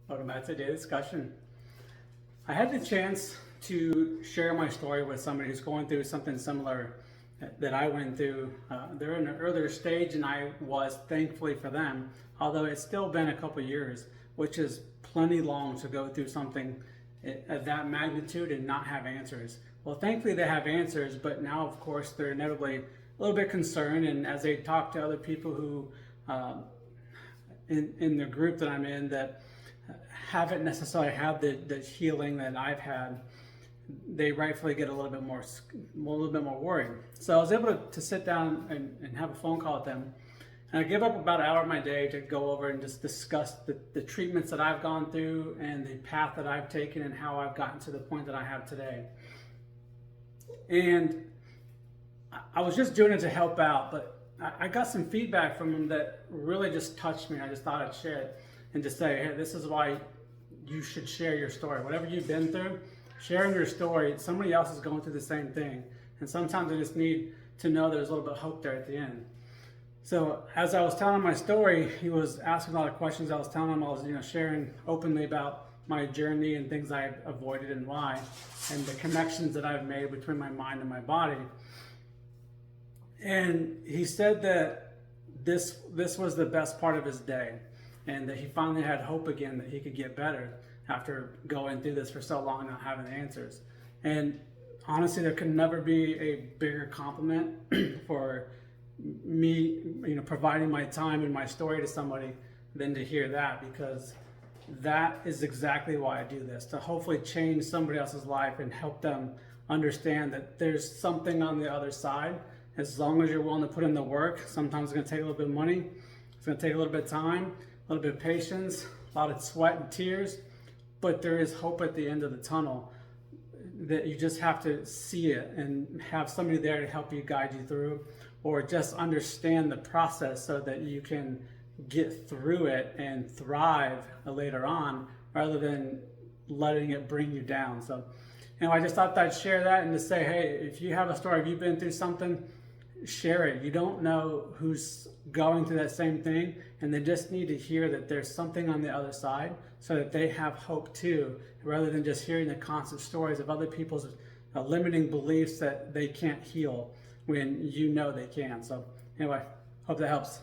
Welcome back to Daily Discussion. I had the chance to share my story with somebody who's going through something similar that I went through. They're in an earlier stage and I was, thankfully for them, although it's still been a couple years, which is plenty long to go through something of that magnitude and not have answers. Well, thankfully they have answers, but now of course they're inevitably a little bit concerned, and as they talk to other people who in the group that I'm in that haven't necessarily had the healing that I've had, they rightfully get a little bit more worried. So I was able to sit down and have a phone call with them. And I give up about an hour of my day to go over and just discuss the treatments that I've gone through and the path that I've taken and how I've gotten to the point that I have today. And I was just doing it to help out, but I got some feedback from them that really just touched me. I just thought I'd share it and just say, hey, this is why you should share your story. Whatever you've been through, sharing your story, somebody else is going through the same thing. And sometimes I just need to know there's a little bit of hope there at the end. So as I was telling him my story, he was asking a lot of questions. I was telling him I was sharing openly about my journey and things I avoided and why, and the connections that I've made between my mind and my body. And he said that this was the best part of his day, and that he finally had hope again that he could get better after going through this for so long and not having answers. And honestly, there could never be a bigger compliment for me, providing my time and my story to somebody than to hear that, because that is exactly why I do this, to hopefully change somebody else's life and help them understand that there's something on the other side. As long as you're willing to put in the work, sometimes it's going to take a little bit of money, it's going to take a little bit of time, a little bit of patience, a lot of sweat and tears, but there is hope at the end of the tunnel that you just have to see it and have somebody there to help you, guide you through, or just understand the process so that you can get through it and thrive later on rather than letting it bring you down. So I just thought I'd share that and to say, hey, if you have a story, if you've been through something, share it. You don't know who's going through that same thing, and they just need to hear that there's something on the other side so that they have hope too, rather than just hearing the constant stories of other people's limiting beliefs that they can't heal when they can. So anyway, hope that helps.